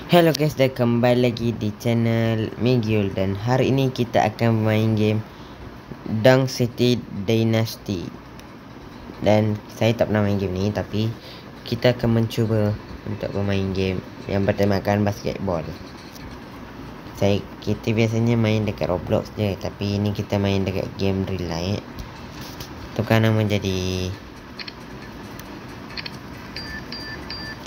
Hello guys, dah kembali lagi di channel Miguel. Dan hari ini kita akan main game Dunk City Dynasty. Dan saya tak pernah main game ni, tapi kita akan mencuba untuk bermain game yang bertemakan basketball. Kita biasanya main dekat Roblox je, tapi ini kita main dekat game real life. Tukar nama jadi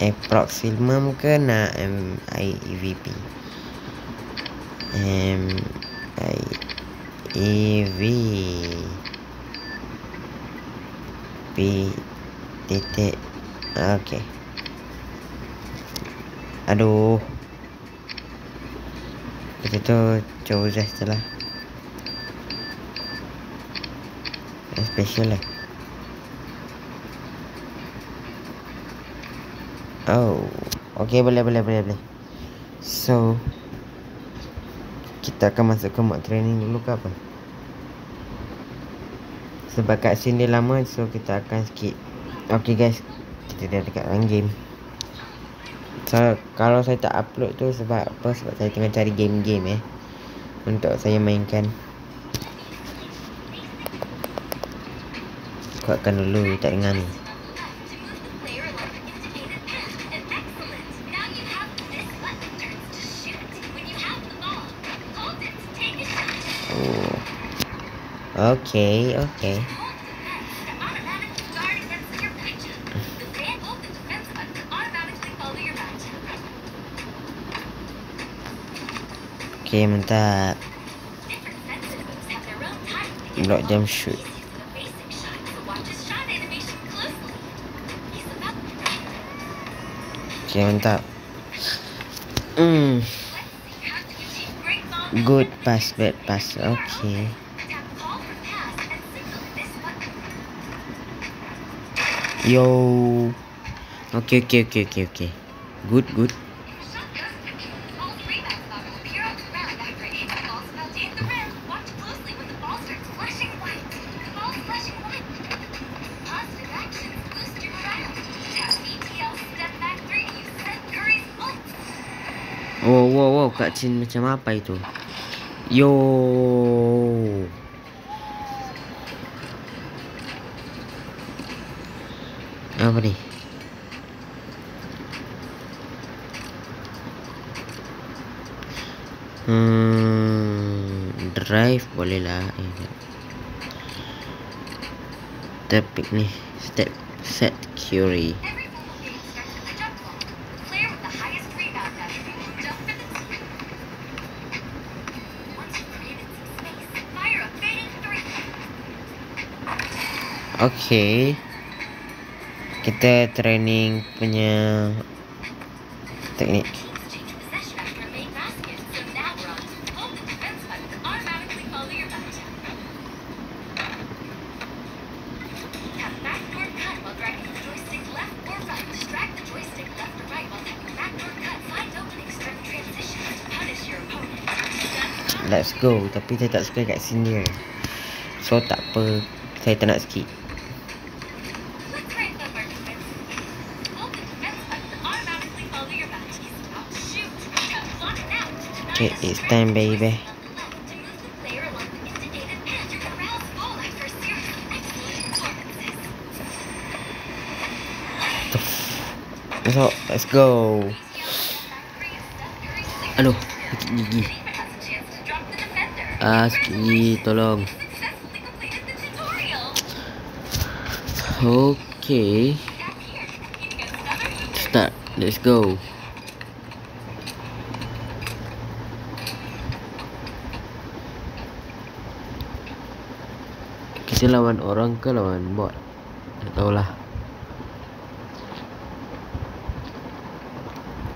Aprox Filmum ke nak MIEVP titik. Okay. Aduh, itu tu Joseph tu lah. Special lah. Oh, okay, boleh. So, kita akan masuk ke mod training dulu ke apa? Sebab kat sini dia lama, so kita akan skip. Okay guys, kita dah dekat dalam game. So, kalau saya tak upload tu sebab apa? Sebab saya tengah cari game-game untuk saya mainkan. Kuatkan dulu, tak dengar ni. Okay. Okay, mantap. Block jump shoot. Okay, mantap. Good pass, bad pass. Okay. Yo. Okay. Good. Wow, cutscene macam apa itu? Yo. Apa ni? Drive boleh lah. Topik ni step set Curie. Okay, kita training punya teknik. Let's go. Tapi saya tak suka kat sini, so tak apa, saya tak nak skip. Okay, it's time baby. So, let's go. Aduh, sakit gigi. Sakit gigi, tolong. Okay. Start, let's go. Kita lawan orang ke lawan bot? Tak tahulah.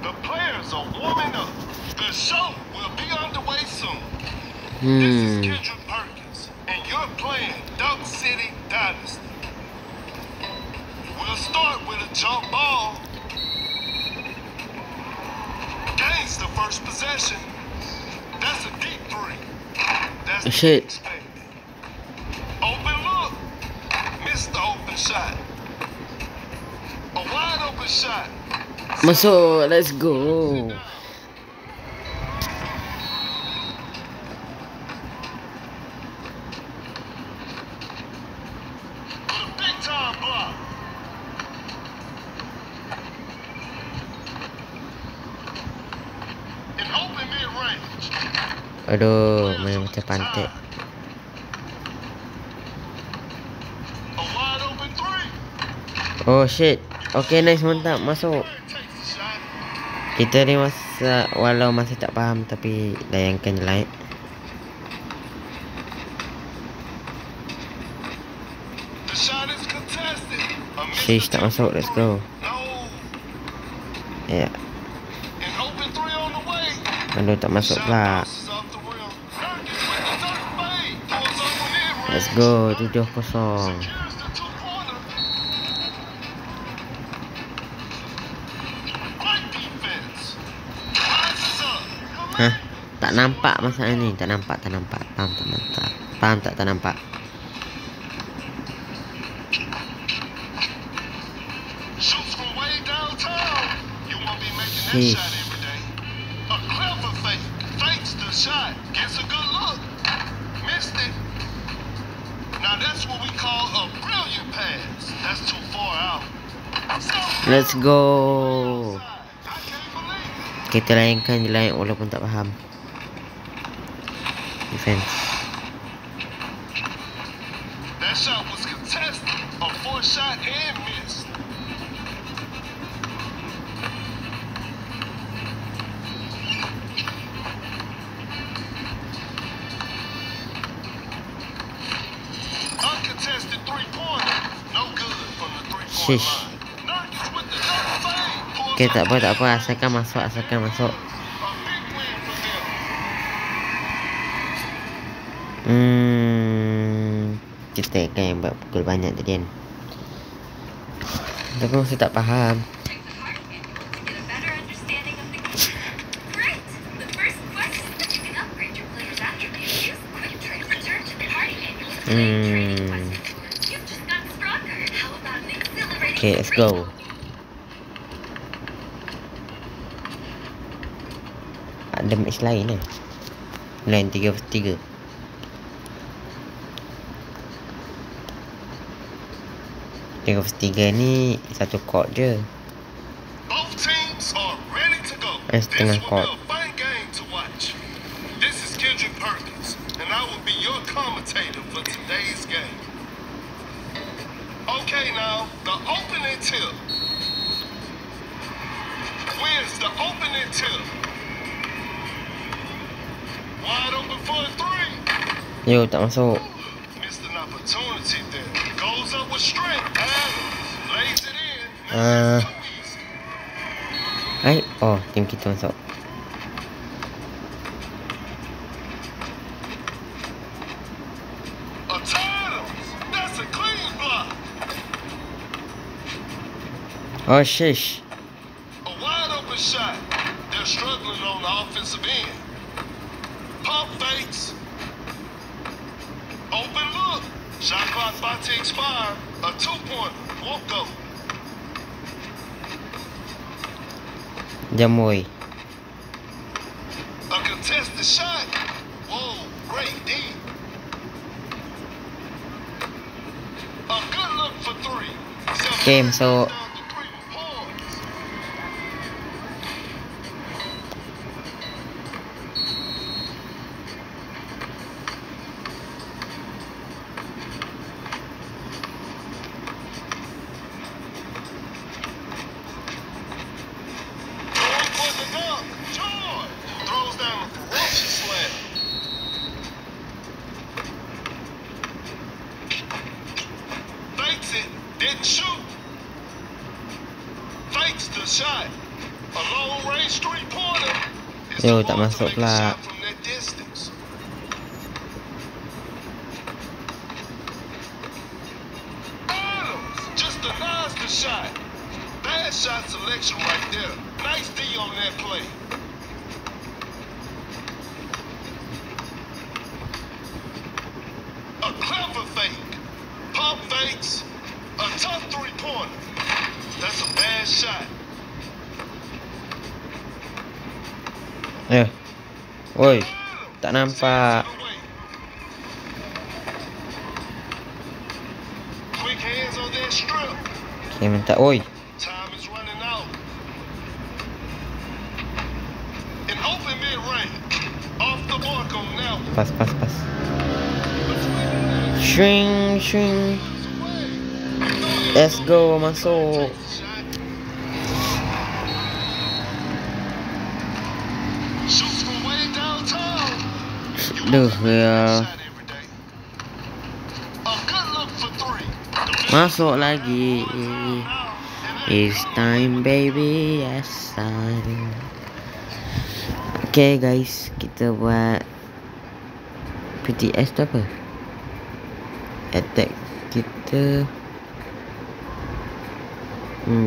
The players are warming up. The show will be underway soon. This is Kendrick Perkins, and you're playing Dunk City Dynasty. We'll start with a jump ball. Gains the first possession. That's a deep three. That's Shit. Open look. Missed the open shot. A wide open shot. Masuk, let's go. Aduh, main macam pantai. A wide open three. Oh shit. Okay, nice, mantap, masuk. Takes the shot. Kita ni walau masih tak faham, tapi layankan je lah. The shot is contested. A Sheesh, tak masuk. Let's go. No. Ya, An open three on the way. aduh, tak masuk Shot pula. bounces off the rim. Nurkic with the third fade. Pulls up an in-range. Let's go, 7-0. Secures the two-pointer. Great defense. Rises up. Hah? Tak nampak masalah ni. Tak nampak. Faham tak nampak. Shoots from way downtown. You won't be making that Sheesh. shot every day. A clever fake. Fakes the shot. Gets a good look. Missed it. Now that's what we call a brilliant pass. That's too far out. Let's go. I can't believe it. Kita layankan je lah walaupun tak faham. Defense. That shot was contested. A forced shot and missed. Uncontested three-pointer. No good from the three-point Sheesh. line. Nurkic with the double fade. Pulls Okay, tak up apa. Asalkan masuk. a big win for them. Kita kan yang buat pukul banyak tadi kan. Tapi masih tak faham. Okay, let's go. Ada match lain lah. Lain 3 vs 3. Tiga vs 3 ni satu court je. Both teams are ready to go. It's This tengah will court. be a fun game to watch. This is Kendrick Perkins, and I will be your commentator for today's game. Okay, now the opening tip. Where's the opening tip? Wide open for a three. Yo, tak masuk. Missed an opportunity there. Goes up with strength. Adams lays it in. Ah. Too easy. Oh, tim kita masuk. A Adams. That's a clean block. Oh, sheesh. A wide open shot. They're struggling on the offensive end. Pump fakes. Open look. Shot clock about to expire. A two-pointer. Won't go. Jamoy. A contested shot. Whoa, great D. A good look for three. Okay, so Down to three with poise. Going for the dunk. George throws down a ferocious slam. Fakes it, didn't shoot. Fakes the shot. A long range three-pointer. Is Yo, the tak one to masuk make a pula. shot from that distance. Adams just denies the shot. Bad shot selection right there. Nice D on that play. A clever fake. Pump fakes. A tough three-pointer. That's a bad shot. Woi, Adams tak sends nampak. it away. Quick hands on that strip. Okay, mantap. Woi. Time is running out. An open mid-range. luck on that one. Pas. Swing. Let's go, masuk. Shoots from way downtown. Duh ya. A good look for three. Masuk lagi. It's time baby, yes time. Okay guys, kita buat PTS tu apa? Attack kita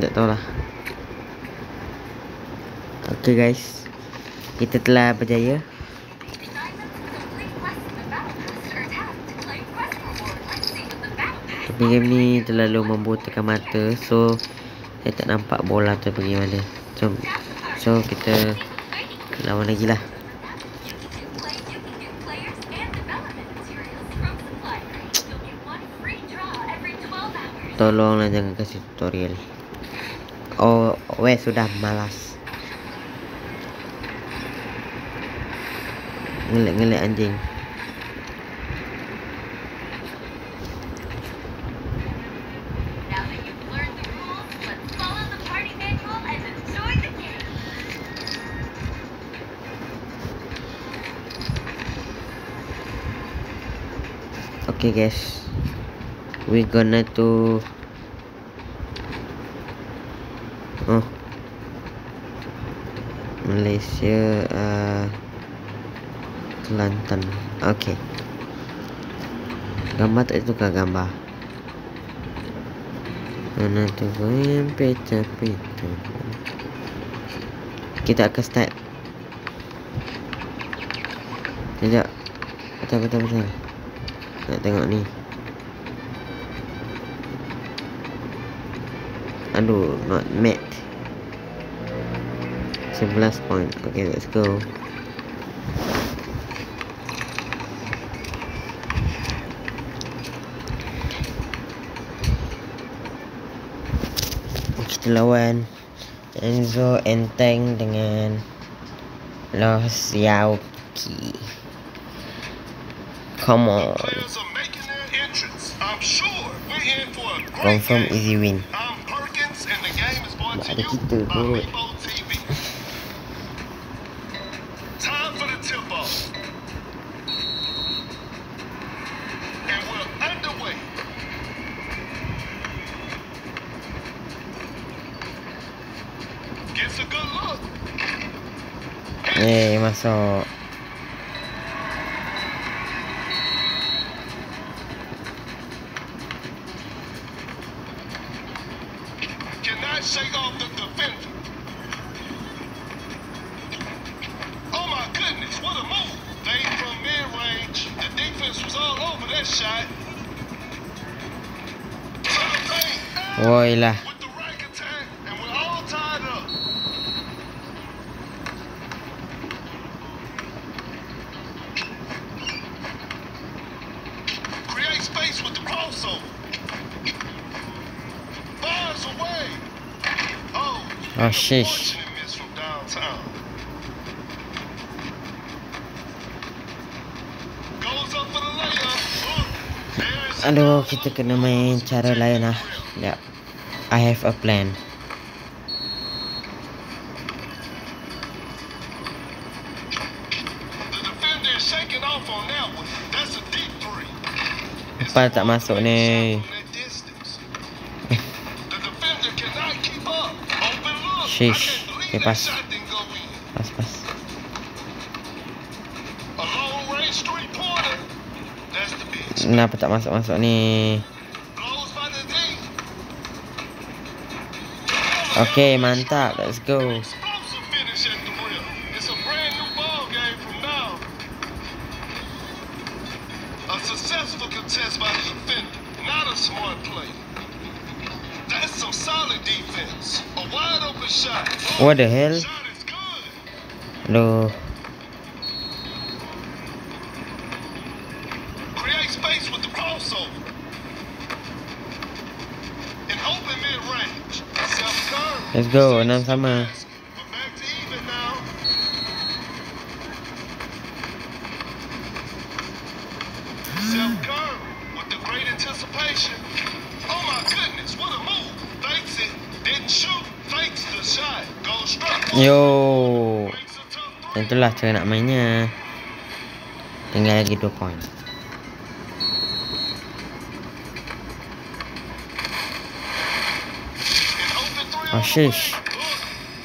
tak tahu lah. Okay guys, kita telah berjaya. Tapi game ni terlalu membutakan mata, so saya tak nampak bola tu pergi mana. So kita lawan lagi lah. Tolonglah jangan kasih tutorial. Oh, sudah malas. Ngelek anjing. Okay guys, we gonna to Malaysia, Kelantan. Okay, gambar tak tukar gambar. Mana tu yang peta. Kita akan start. Sekejap. Betul. Nak tengok ni. Aduh, not met. 11 point. Okay, let's go. Kita lawan Enzo Enteng dengan Lo Xiaoqi. Come on. Players are making their entrance. I'm sure we're in for a great Confirm game. easy win. I'm Perkins and the game is brought to Ada you kita by kot. Rainbow TV. Time for the tip-off. And we're underway. Gets a good look. Masuk. Cannot shake off the defender. Oh my goodness, what a move. Fade from mid-range. The defense was all over that shot. To the paint. Woi lah. With the right attack, and we're all tied up. Create space with the crossover. Bars away. Oh, Sheesh. unfortunate miss from downtown. Goes up for the layup. There's Aduh, kita kena main cara lain lah. Sekejap. I have a plan. the defender is shaking off on that one. That's a deep three. Apa tak masuk ni? From that distance. The defender cannot keep up. Open look. Sheesh. I can't believe Okay, that pas. shot didn't go in. Pas. A long range three-pointer. That's the bitch. Kenapa tak masuk ni? Blows by the D. Okay, mantap. Let's go. Explosive finish at the rim. It's a brand new ball game from now. A successful contest by the defender, not a smart play. That's some solid defense. A wide open shot. What the hell? Shot is good. Aduh. Create space with the crossover. An open mid-range. Self-curve. Let's go, 6 sama. But back to even now. Yo, tentulah cara nak mainnya. Tinggal lagi 2 poin. Oh shish,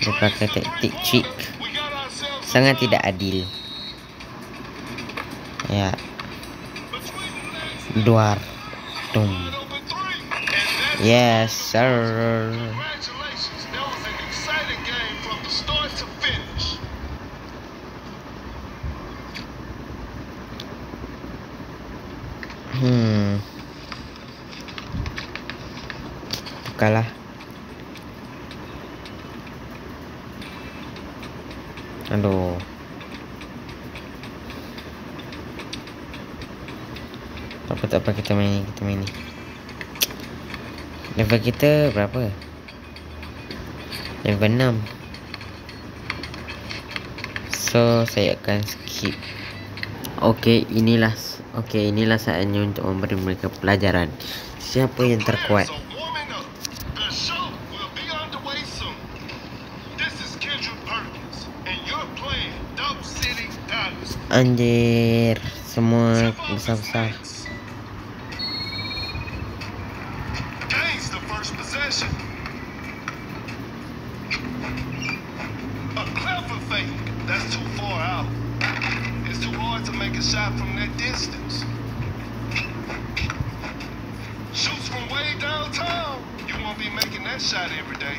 dia pakai taktik cheat. Sangat tidak adil. Ya, duar, tum. Yes sir. Congratulations, that was an exciting game from the start to finish. Kalah. Aduh. Tak apa, kita main ni. Level kita berapa? Level 6. So saya akan skip. Okey, inilah saatnya untuk memberi mereka pelajaran. Siapa yang terkuat? So warming up. The show will be underway soon. This is Kendrick Perkins, and you're playing Dub City Dynasty. Anjir, semua besar-besar. Gains the first possession. A clever fake. That's too far out. It's too hard to make a shot from that distance. Shoots from way downtown. You won't be making that shot every day.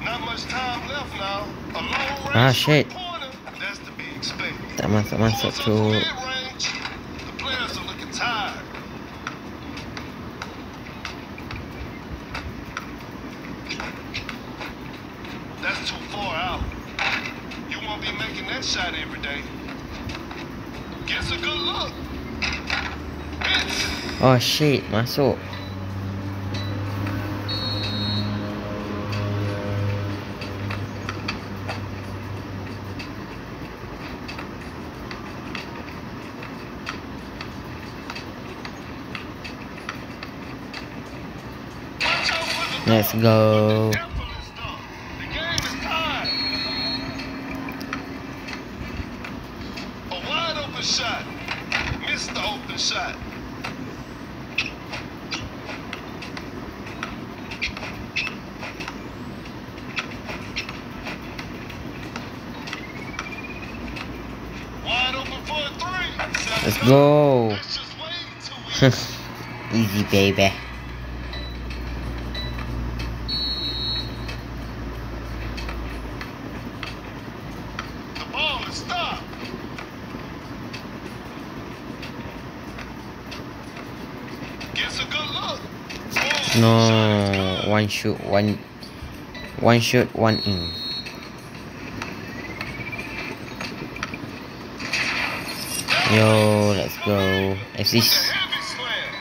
Not much time left now. A long range Shit. corner. That's to be expected. Tak masuk Pulls up tu. from mid-range. The players are looking tired. That's too far out. You won't be making that shot every day. Gets a good look. Hits. Oh shit, masuk. Watch out for the Let's go. effortless dunk. The game is tied. A wide open shot. Missed the open shot. Wide open for a three. Let's go. That's just way too easy. Easy baby. The ball is stopped. Gets a good look. Boom. No, Shot one shoot, one in. Yo, let's go. good. Assist. A heavy slam.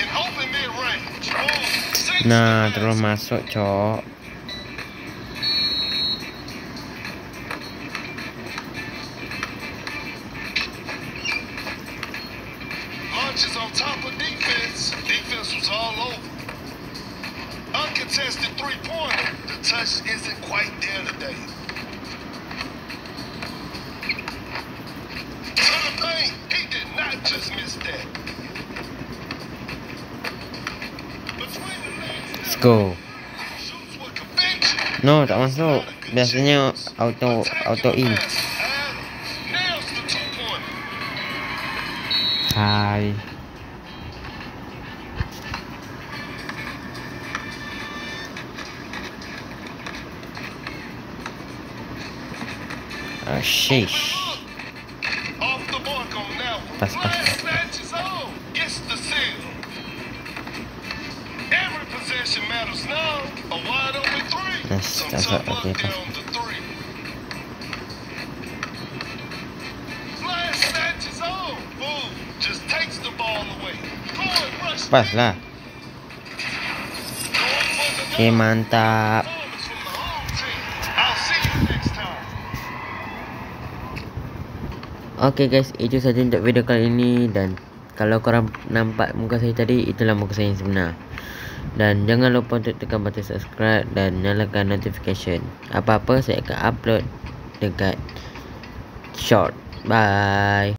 An open mid-range. Boom. Sinks Nah, the terus basket. masuk, cok. Launches on top of defense. Defense was all over. Uncontested three-pointer. The touch isn't quite there today. To the paint. He did not just miss that. Between the legs, Let's go. shoots with conviction. No, tak masuk. Biasanya auto in. Nails the two-pointer. Hai. Sheesh. Off the mark on that one. Pas. Last snatch is on. Gets the seal. Every possession matters now. A wide open three. Yes, Some that's tough it. luck Okay, there pas. on the three. Last snatch is on. Boom. Just takes the ball away. Going rush. Pas lah. Going for the Okay, dunk. mantap. Performance from the home team. I'll see you next time. Okay guys, itu saja untuk video kali ini. Dan kalau korang nampak muka saya tadi, itulah muka saya yang sebenar. Dan jangan lupa untuk tekan button subscribe dan nyalakan notification. Apa-apa saya akan upload dekat short. Bye.